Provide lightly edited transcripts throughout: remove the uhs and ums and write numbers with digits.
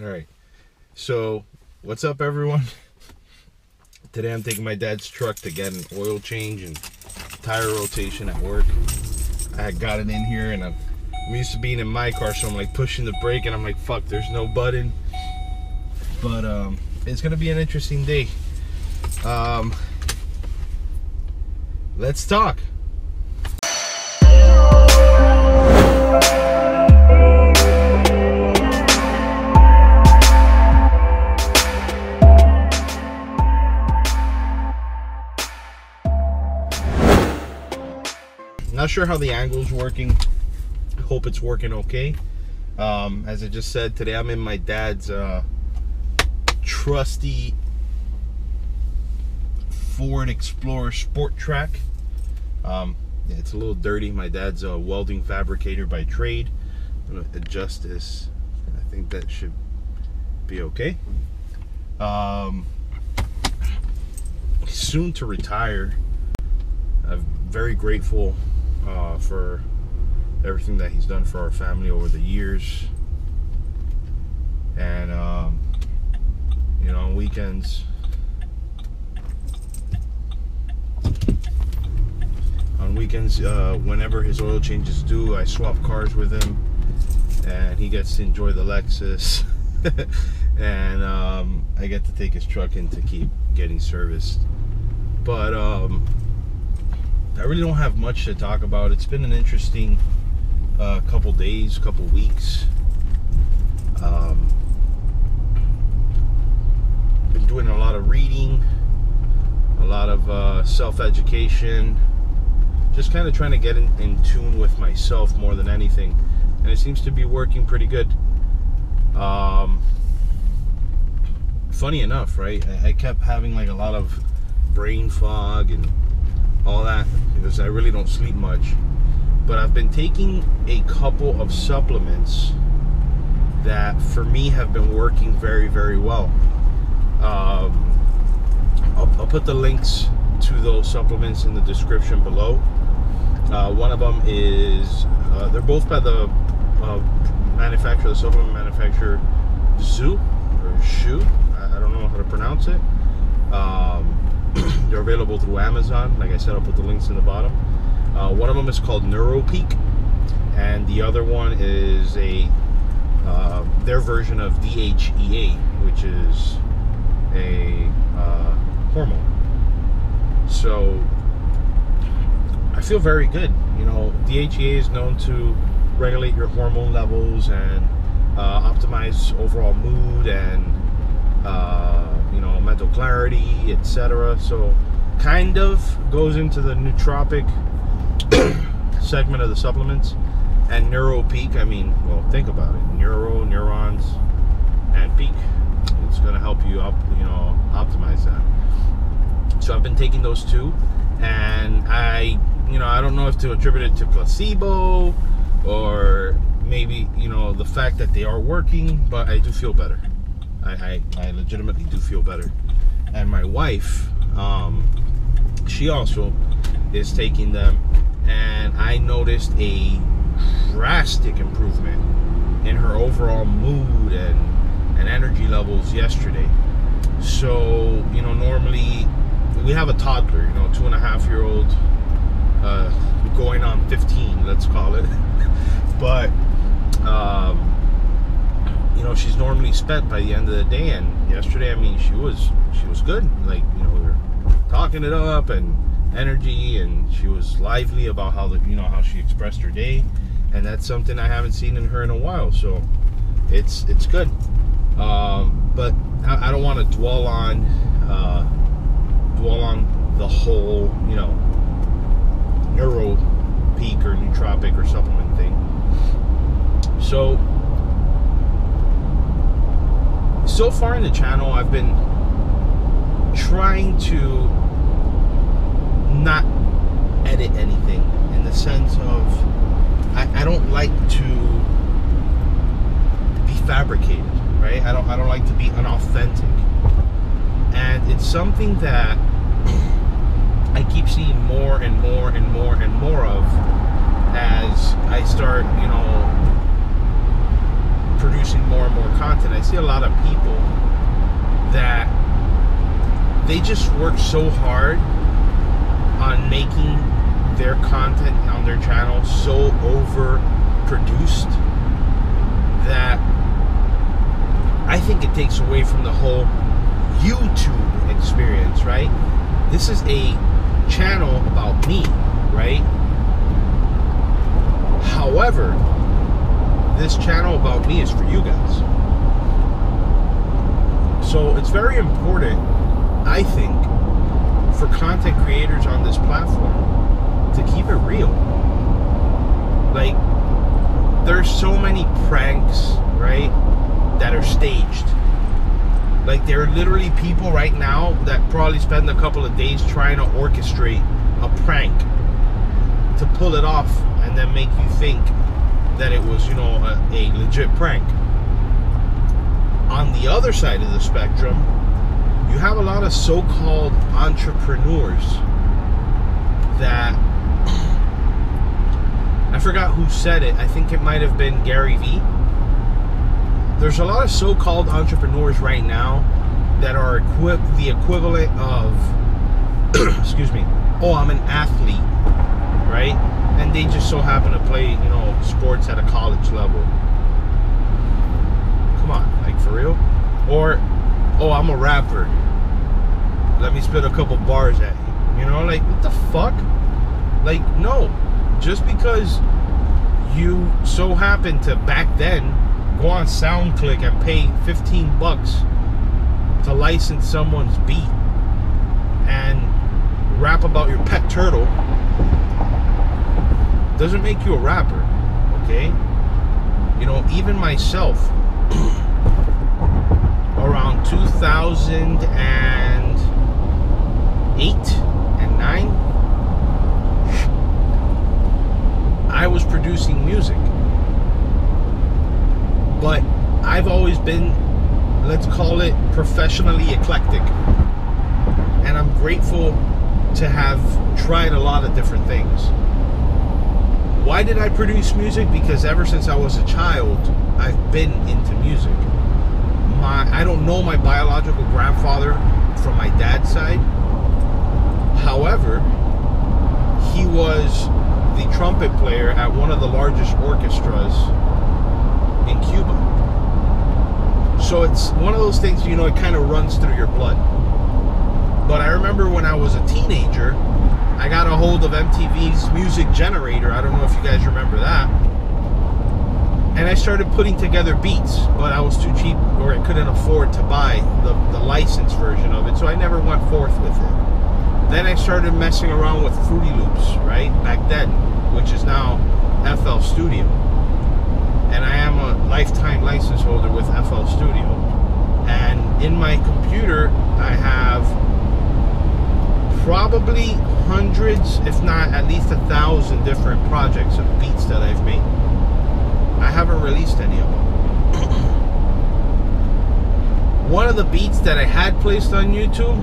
All right. So, what's up, everyone? Today I'm taking my dad's truck to get an oil change and tire rotation at work. I had got it in here, and I'm used to being in my car, so I'm like pushing the brake, and I'm like, fuck, there's no button. But it's gonna be an interesting day. Let's talk. Not sure how the angle's working. I hope it's working okay. As I just said, today I'm in my dad's trusty Ford Explorer Sport Track. Yeah, it's a little dirty. My dad's a welding fabricator by trade. I'm gonna adjust this. I think that should be okay. Soon to retire. I'm very grateful for everything that he's done for our family over the years. And you know, on weekends, whenever his oil change is due, I swap cars with him, and he gets to enjoy the Lexus. And I get to take his truck in to keep getting serviced. But I really don't have much to talk about. It's been an interesting couple days, couple weeks. Been doing a lot of reading, a lot of self-education, just kind of trying to get in tune with myself more than anything, and it seems to be working pretty good. Funny enough, right, I kept having like a lot of brain fog and all that because I really don't sleep much, but I've been taking a couple of supplements that for me have been working very, very well. I'll put the links to those supplements in the description below. One of them is they're both by the manufacturer, the supplement manufacturer Zoo or Shu. I don't know how to pronounce it. They're available through Amazon. Like I said, I'll put the links in the bottom. One of them is called Nootropics, and the other one is their version of DHEA, which is a hormone. So I feel very good. You know, DHEA is known to regulate your hormone levels and optimize overall mood and you know, mental clarity, etc. So kind of goes into the nootropic segment of the supplements. And Neuropeak, I mean, well, think about it. Neurons, and peak. It's going to help you optimize that. So I've been taking those two, and I don't know if to attribute it to placebo or maybe, the fact that they are working, but I do feel better. I legitimately do feel better. And my wife, she also is taking them, and I noticed a drastic improvement in her overall mood and energy levels yesterday. So, normally we have a toddler, 2.5-year-old, going on 15, let's call it. But she's normally spent by the end of the day, and yesterday, I mean, she was good. Like, we were talking it up and energy, and she was lively about how she expressed her day, and that's something I haven't seen in her in a while. So it's good. But I don't want to dwell on the whole Neuropeak or nootropic or supplement thing. So far in the channel, I've been trying to not edit anything, in the sense of I don't like to be fabricated, right? I don't like to be unauthentic, and it's something that I keep seeing more and more and more and more of as I start, producing more and more content, I see a lot of people that they just work so hard on making their content on their channel so overproduced that I think it takes away from the whole YouTube experience, right? This is a channel about me, right? However, this channel about me is for you guys. So it's very important, I think, for content creators on this platform to keep it real. Like, there's so many pranks, right, that are staged. Like, there are literally people right now that probably spend a couple of days trying to orchestrate a prank to pull it off and then make you think that it was, you know, a legit prank. On the other side of the spectrum, you have a lot of so-called entrepreneurs that, I forgot who said it, I think it might have been Gary Vee. There's a lot of so-called entrepreneurs right now that are the equivalent of, excuse me, oh, I'm an athlete, right? And they just so happen to play, you know, sports at a college level. Come on, like, for real? Or, oh, I'm a rapper. Let me spit a couple bars at you. You know, like, what the fuck? Like, no. Just because you so happen to, back then, go on SoundClick and pay 15 bucks to license someone's beat and rap about your pet turtle doesn't make you a rapper, okay? You know, even myself, around 2008 and 9, I was producing music. But I've always been, let's call it, professionally eclectic. And I'm grateful to have tried a lot of different things. Why did I produce music? Because ever since I was a child, I've been into music. I don't know my biological grandfather from my dad's side. However, he was the trumpet player at one of the largest orchestras in Cuba. So it's one of those things, you know, it kind of runs through your blood. But I remember when I was a teenager, I got a hold of MTV's Music Generator. I don't know if you guys remember that. And I started putting together beats, but I was too cheap, or I couldn't afford to buy the licensed version of it, so I never went forth with it. Then I started messing around with Fruity Loops, right, back then, which is now FL Studio. And I am a lifetime license holder with FL Studio. And in my computer, I have probably hundreds, if not at least 1,000 different projects of beats that I've made. I haven't released any of them. One of the beats that I had placed on YouTube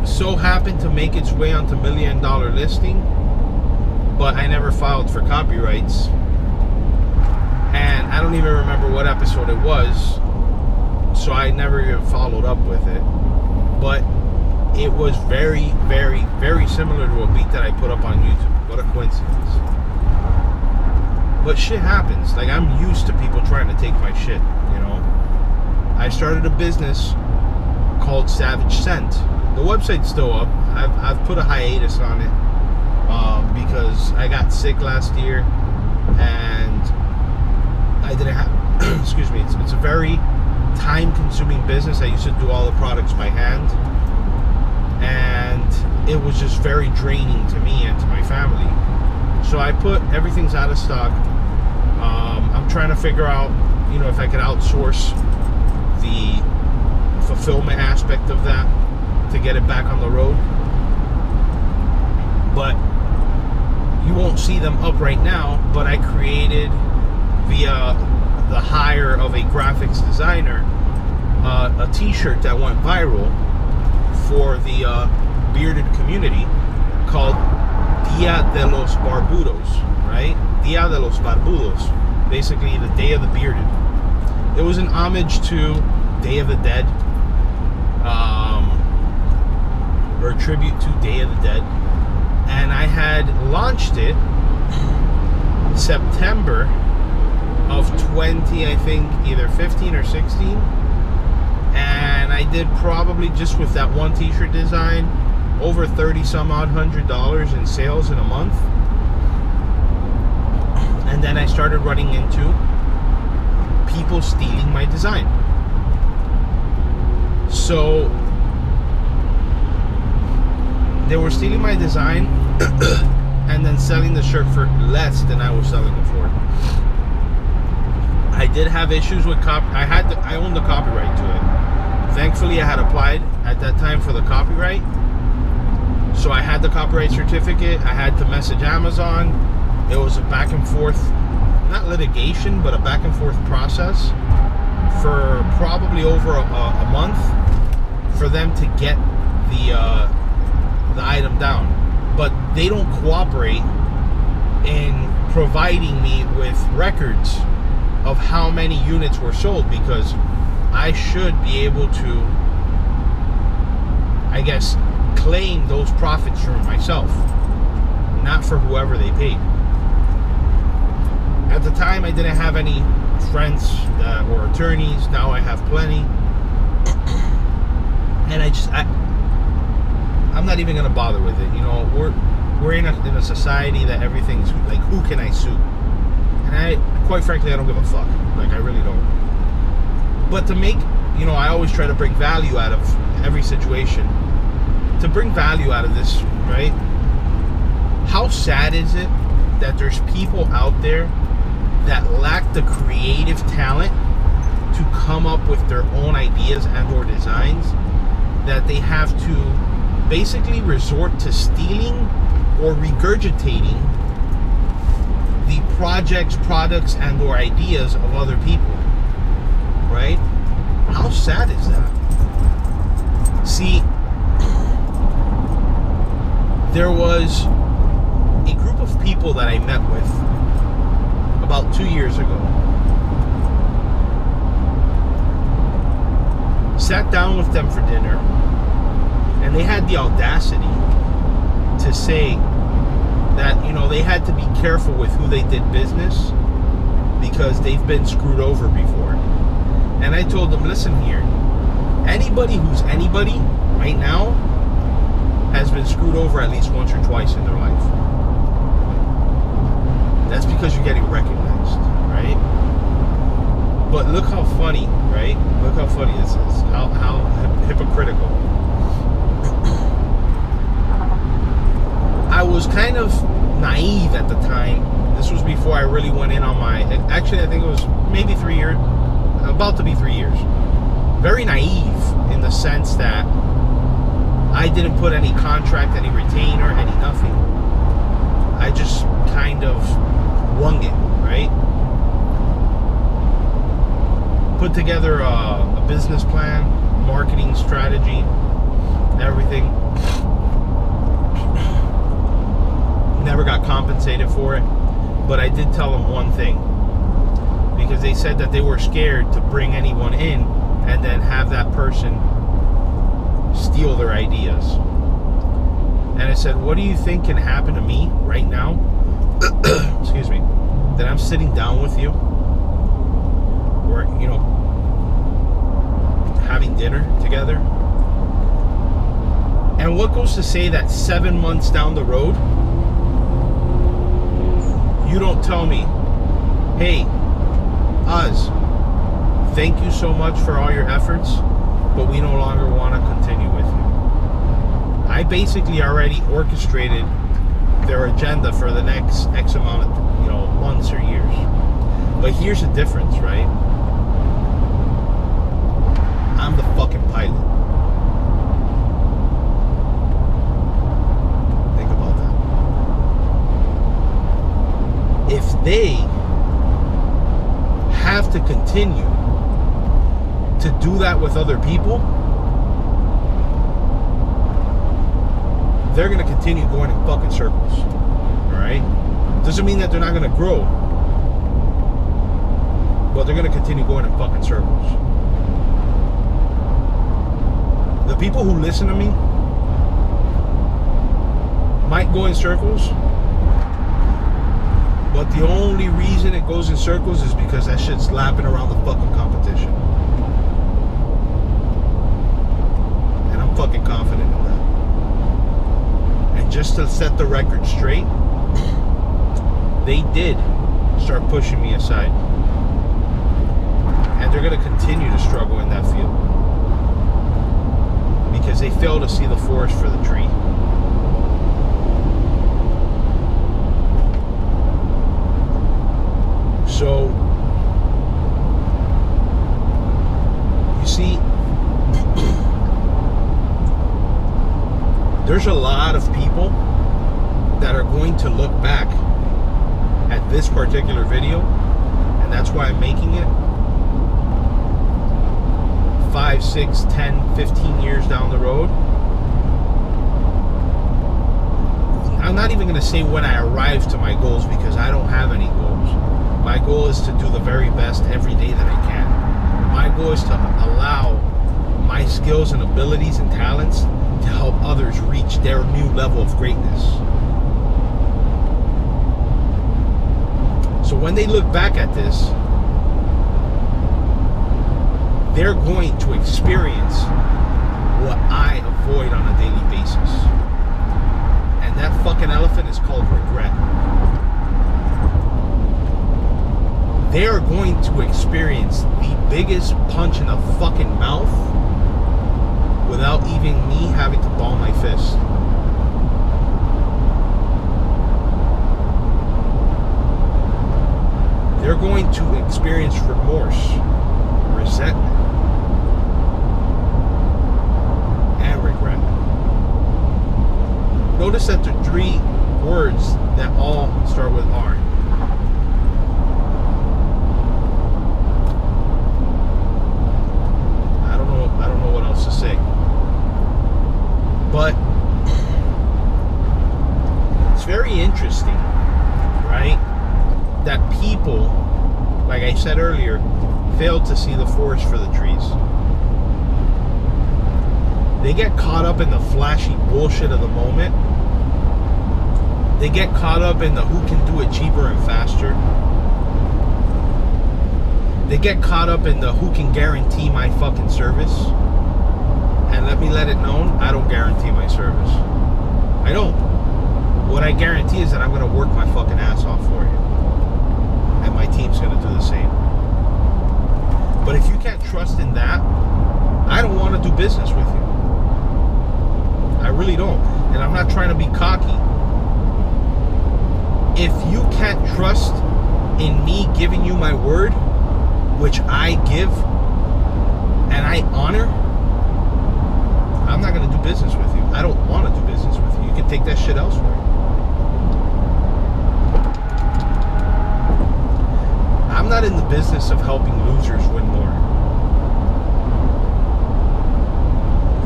so happened to make its way onto $1 Million listing, but I never filed for copyrights. And I don't even remember what episode it was, so I never even followed up with it. But it was very, very, very similar to a beat that I put up on YouTube. What a coincidence. But shit happens. Like, I'm used to people trying to take my shit, you know. I started a business called Savage Scent. The website's still up. I've put a hiatus on it because I got sick last year and I didn't have excuse me, it's a very time-consuming business. I used to do all the products by hand, and it was just very draining to me and to my family. So I put everything's out of stock. I'm trying to figure out, you know, if I could outsource the fulfillment aspect of that to get it back on the road. But you won't see them up right now, but I created via the hire of a graphics designer a t-shirt that went viral for the bearded community called Dia de los Barbudos, right? Dia de los Barbudos, basically the Day of the Bearded. It was an homage to Day of the Dead, or a tribute to Day of the Dead. And I had launched it September of 20, I think, either 15 or 16. And I did probably, just with that one t-shirt design, over 30 some odd $100 in sales in a month. And then I started running into people stealing my design. So they were stealing my design and then selling the shirt for less than I was selling it for. I did have issues with I owned the copyright to it. Thankfully, I had applied at that time for the copyright, so I had the copyright certificate. I had to message Amazon. It was a back and forth, not litigation, but a back and forth process for probably over a month for them to get the item down. But they don't cooperate in providing me with records of how many units were sold, because I should be able to, I guess, claim those profits for myself, not for whoever they paid. At the time, I didn't have any friends or attorneys. Now I have plenty. And I'm not even gonna bother with it. You know, we're in a society that everything's like, who can I sue? And quite frankly, I don't give a fuck. Like, I really don't. But to make, you know, I always try to bring value out of every situation. To bring value out of this, right? How sad is it that there's people out there that lack the creative talent to come up with their own ideas and or designs, that they have to basically resort to stealing or regurgitating the projects, products, and or ideas of other people, right? How sad is that? See, there was a group of people that I met with about 2 years ago. Sat down with them for dinner, and they had the audacity to say that, you know, they had to be careful with who they did business because they've been screwed over before. And I told them, listen here, anybody who's anybody right now has been screwed over at least once or twice in their life. That's because you're getting recognized, right? But look how funny, right? Look how funny this is. How hypocritical. I was kind of naive at the time. This was before I really went in on my... Actually, I think it was maybe 3 years. About to be 3 years. Very naive in the sense that I didn't put any contract, any retainer, any nothing. I just kind of wung it, right? Put together a business plan, marketing strategy, everything. Never got compensated for it, but I did tell them one thing, because they said that they were scared to bring anyone in and then have that person steal their ideas. And I said, what do you think can happen to me right now? Excuse me. That I'm sitting down with you, or, you know, having dinner together. And what goes to say that 7 months down the road, you don't tell me, hey, Oz, thank you so much for all your efforts, but we no longer want to continue with you. I basically already orchestrated their agenda for the next X amount of, you know, months or years. But here's the difference, right? I'm the fucking pilot. Think about that. If they have to continue to do that with other people, they're going to continue going in fucking circles. Alright? Doesn't mean that they're not going to grow. but they're gonna continue going in fucking circles. The people who listen to me might go in circles, but the only reason it goes in circles is because that shit's lapping around the fucking competition. And I'm fucking confident in that. And just to set the record straight, they did start pushing me aside. And they're going to continue to struggle in that field. Because they fail to see the forest for the tree. So, you see, there's a lot of people that are going to look back at this particular video, and that's why I'm making it 5, 6, 10, 15 years down the road. I'm not even going to say when I arrive to my goals, because I don't have any goals. My goal is to do the very best every day that I can. My goal is to allow my skills and abilities and talents to help others reach their new level of greatness. So when they look back at this, they're going to experience what I avoid on a daily basis. And that fucking elephant is called regret. They are going to experience the biggest punch in the fucking mouth without even me having to ball my fist. They're going to experience remorse, resentment, and regret. Notice that the 3 words that all start with R. I don't know what else to say. But it's very interesting, right? That people, like I said earlier, fail to see the forest for the trees. They get caught up in the flashy bullshit of the moment. They get caught up in the who can do it cheaper and faster. They get caught up in the who can guarantee my fucking service. And let me let it known, I don't guarantee my service. I don't. What I guarantee is that I'm going to work my fucking ass off for you. And my team's going to do the same. But if you can't trust in that, I don't want to do business with you. I really don't. And I'm not trying to be cocky. If you can't trust in me giving you my word, which I give and I honor, I'm not going to do business with you. I don't want to do business with you. You can take that shit elsewhere. I'm not in the business of helping losers win more.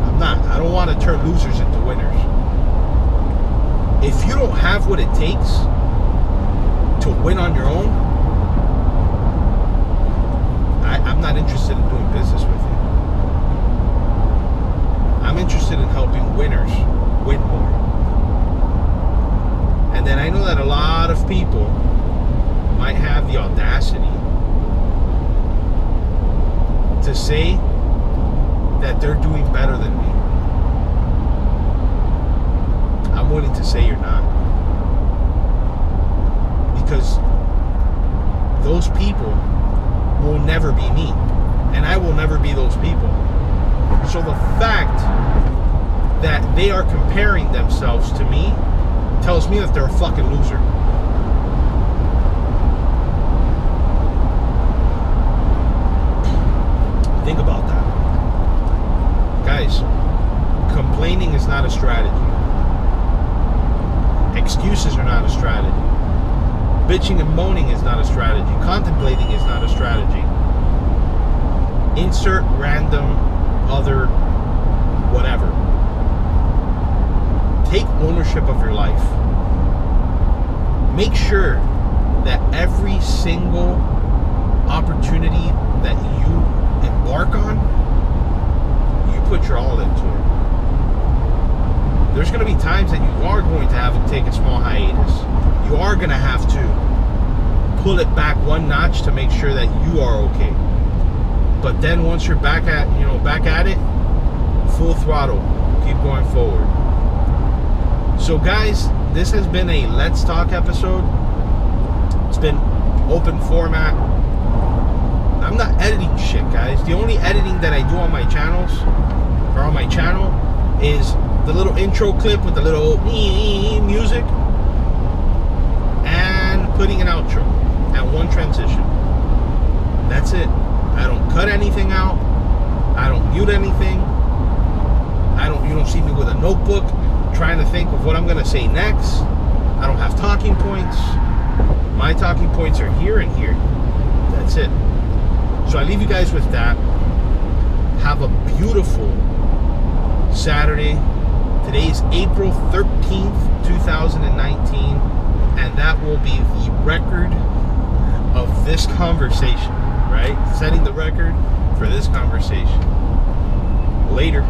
I'm not. I don't want to turn losers into winners. If you don't have what it takes to win on your own, I'm not interested in doing business with you. I'm interested in helping winners win more. And then I know that a lot of people might have the audacity to say that they're doing better than me. I'm willing to say you're not. Because those people will never be me. And I will never be those people. So the fact that they are comparing themselves to me tells me that they're a fucking loser. Think about that. Guys, complaining is not a strategy. Excuses are not a strategy. Bitching and moaning is not a strategy. Contemplating is not a strategy. Insert random other whatever. Take ownership of your life. Make sure that every single opportunity that you embark on, you put your all into it. There's going to be times that you are going to have to take a small hiatus. You are going to have to pull it back one notch to make sure that you are okay. But then once you're back at it, full throttle, keep going forward. So guys, this has been a Let's Talk episode. It's been open format. I'm not editing shit, guys. The only editing that I do on my channels, or on my channel, is the little intro clip with the little music and putting an outro and one transition. That's it. I don't cut anything out. I don't mute anything. You don't see me with a notebook trying to think of what I'm gonna say next. I don't have talking points. My talking points are here and here. That's it. So I leave you guys with that. Have a beautiful Saturday. Today is April 13th, 2019, and that will be the record of this conversation, right? Setting the record for this conversation. Later.